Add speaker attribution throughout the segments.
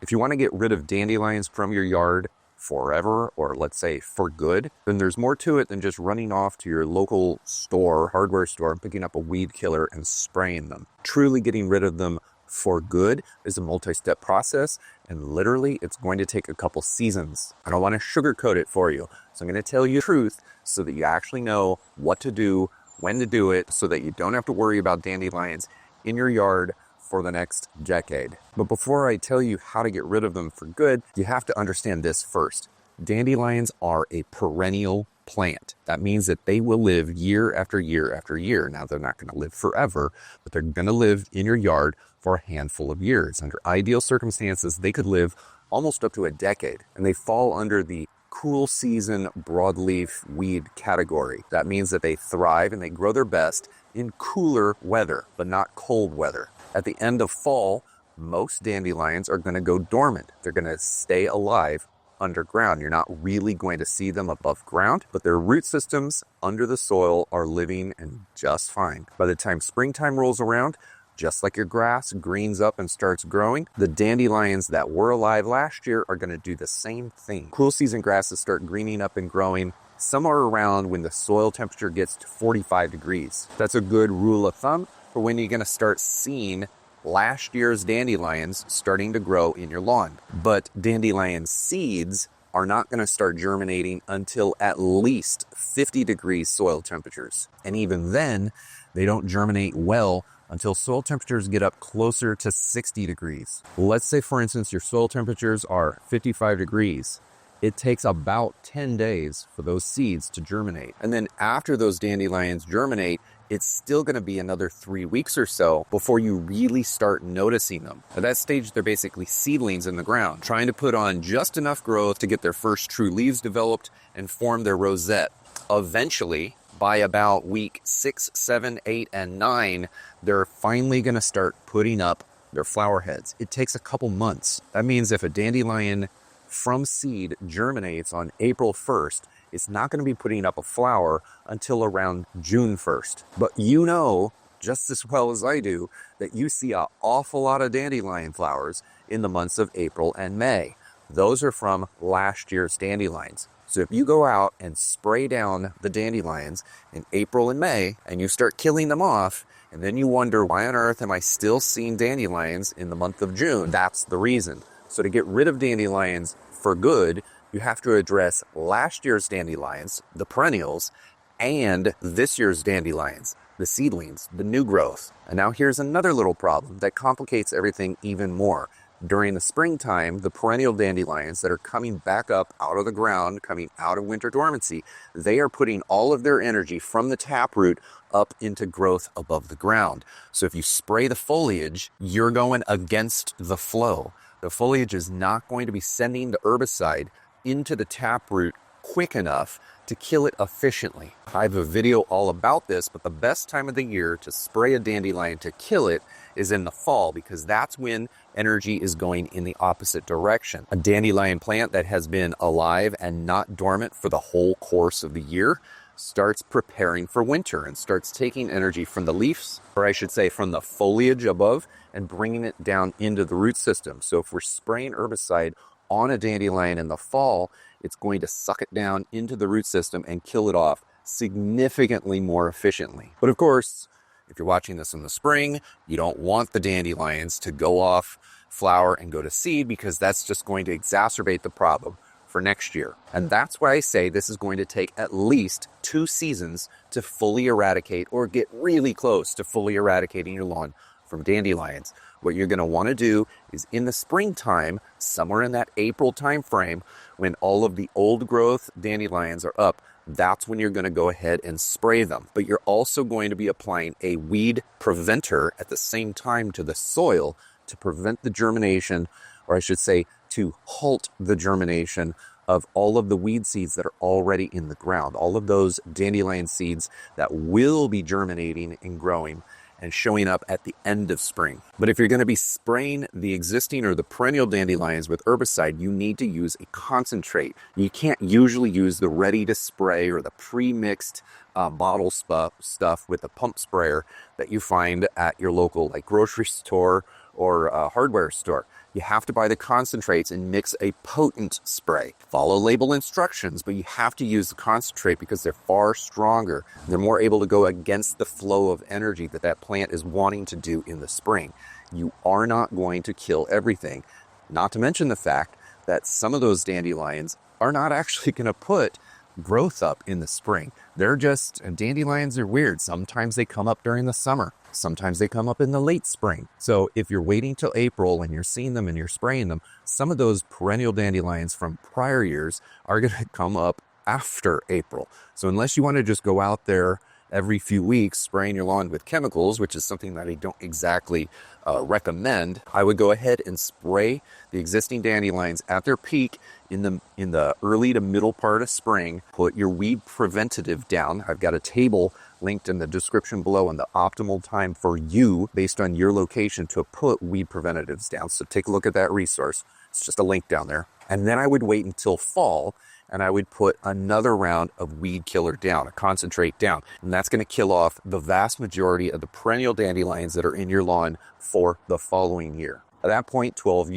Speaker 1: If you want to get rid of dandelions from your yard forever, or let's say for good, then there's more to it than just running off to your local store, hardware store, and picking up a weed killer and spraying them. Truly getting rid of them for good is a multi-step process, and literally it's going to take a couple seasons. I don't want to sugarcoat it for you, so I'm going to tell you the truth so that you actually know what to do, when to do it, so that you don't have to worry about dandelions in your yard for the next decade. But before I tell you how to get rid of them for good, you have to understand this first. Dandelions are a perennial plant. That means that they will live year after year after year. Now, they're not going to live forever, but they're going to live in your yard for a handful of years. Under ideal circumstances, they could live almost up to a decade, and they fall under the cool season broadleaf weed category. That means that they thrive and they grow their best in cooler weather, but not cold weather. At the end of fall, most dandelions are going to go dormant. They're going to stay alive underground. You're not really going to see them above ground, but their root systems under the soil are living and just fine. By the time springtime rolls around, just like your grass greens up and starts growing, the dandelions that were alive last year are going to do the same thing. Cool season grasses start greening up and growing somewhere around when the soil temperature gets to 45 degrees. That's a good rule of thumb for when you're going to start seeing last year's dandelions starting to grow in your lawn. But dandelion seeds are not going to start germinating until at least 50 degrees soil temperatures. And even then, they don't germinate well until soil temperatures get up closer to 60 degrees. Let's say, for instance, your soil temperatures are 55 degrees. It takes about 10 days for those seeds to germinate. And then after those dandelions germinate, it's still going to be another 3 weeks or so before you really start noticing them. At that stage, they're basically seedlings in the ground, trying to put on just enough growth to get their first true leaves developed and form their rosette. Eventually, by about week 6, 7, 8, and 9, they're finally going to start putting up their flower heads. It takes a couple months. That means if a dandelion from seed germinates on April 1st, it's not going to be putting up a flower until around June 1st. But you know, just as well as I do, that you see an awful lot of dandelion flowers in the months of April and May. Those are from last year's dandelions. So if you go out and spray down the dandelions in April and May, and you start killing them off, and then you wonder, why on earth am I still seeing dandelions in the month of June? That's the reason. So to get rid of dandelions for good, you have to address last year's dandelions, the perennials, and this year's dandelions, the seedlings, the new growth. And now here's another little problem that complicates everything even more. During the springtime, the perennial dandelions that are coming back up out of the ground, coming out of winter dormancy, they are putting all of their energy from the taproot up into growth above the ground. So if you spray the foliage, you're going against the flow. The foliage is not going to be sending the herbicide into the taproot quick enough to kill it efficiently. I have a video all about this, but the best time of the year to spray a dandelion to kill it is in the fall, because that's when energy is going in the opposite direction. A dandelion plant that has been alive and not dormant for the whole course of the year starts preparing for winter and starts taking energy from the leaves, or I should say from the foliage above, and bringing it down into the root system. So if we're spraying herbicide on a dandelion in the fall, it's going to suck it down into the root system and kill it off significantly more efficiently. But of course, if you're watching this in the spring, you don't want the dandelions to go off flower and go to seed, because that's just going to exacerbate the problem for next year. And that's why I say this is going to take at least 2 seasons to fully eradicate, or get really close to fully eradicating your lawn from dandelions. What you're going to want to do is in the springtime, somewhere in that April time frame, when all of the old growth dandelions are up, that's when you're going to go ahead and spray them. But you're also going to be applying a weed preventer at the same time to the soil to prevent the germination, or I should say to halt the germination of all of the weed seeds that are already in the ground, all of those dandelion seeds that will be germinating and growing and showing up at the end of spring. But if you're going to be spraying the existing or the perennial dandelions with herbicide, you need to use a concentrate. You can't usually use the ready to spray or the pre-mixed bottle stuff with a pump sprayer that you find at your local grocery store or hardware store. You have to buy the concentrates and mix a potent spray. Follow label instructions, but you have to use the concentrate because they're far stronger. They're more able to go against the flow of energy that plant is wanting to do in the spring. You are not going to kill everything. Not to mention the fact that some of those dandelions are not actually going to put growth up in the spring. Dandelions are weird. Sometimes they come up during the summer. Sometimes they come up in the late spring. So if you're waiting till April and you're seeing them and you're spraying them, some of those perennial dandelions from prior years are going to come up after April. So unless you want to just go out there every few weeks spraying your lawn with chemicals, which is something that I don't exactly recommend, I would go ahead and spray the existing dandelions at their peak in the early to middle part of spring. Put your weed preventative down. I've got a table linked in the description below on the optimal time for you based on your location to put weed preventatives down. So take a look at that resource. It's just a link down there. And then I would wait until fall and I would put another round of weed killer down, a concentrate down. And that's going to kill off the vast majority of the perennial dandelions that are in your lawn for the following year. At that point, 12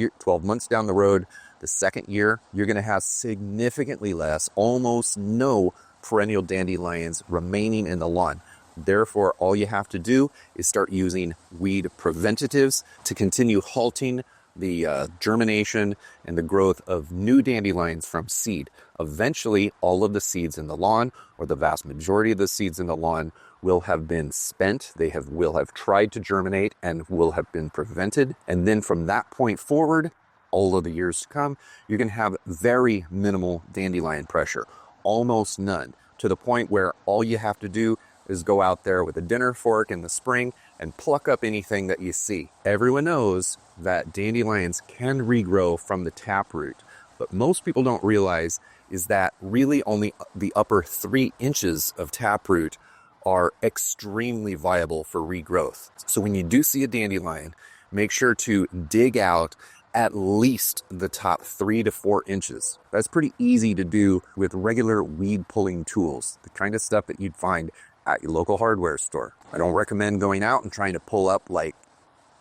Speaker 1: months down the road, the second year, you're going to have significantly less, almost no perennial dandelions remaining in the lawn. Therefore, all you have to do is start using weed preventatives to continue halting the germination and the growth of new dandelions from seed. Eventually, all of the seeds in the lawn, or the vast majority of the seeds in the lawn, will have been spent. They will have tried to germinate and will have been prevented. And then from that point forward, all of the years to come, you're going to have very minimal dandelion pressure, almost none, to the point where all you have to do is go out there with a dinner fork in the spring and pluck up anything that you see. Everyone knows that dandelions can regrow from the taproot, but most people don't realize is that really only the upper 3 inches of taproot are extremely viable for regrowth. So when you do see a dandelion, make sure to dig out at least the top 3 to 4 inches. That's pretty easy to do with regular weed pulling tools, the kind of stuff that you'd find at your local hardware store. I don't recommend going out and trying to pull up like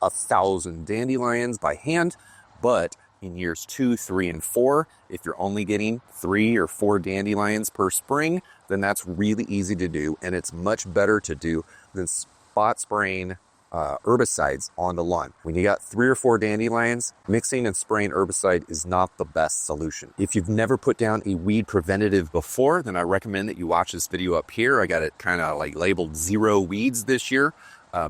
Speaker 1: 1,000 dandelions by hand, but in years 2, 3, and 4, if you're only getting 3 or 4 dandelions per spring, then that's really easy to do, and it's much better to do than spot spraying herbicides on the lawn. When you got 3 or 4 dandelions, mixing and spraying herbicide is not the best solution. If you've never put down a weed preventative before, then I recommend that you watch this video up here. I got it kind of like labeled 0 weeds this year.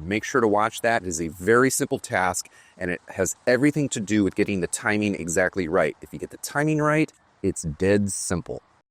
Speaker 1: Make sure to watch that. It is a very simple task, and it has everything to do with getting the timing exactly right. If you get the timing right, it's dead simple.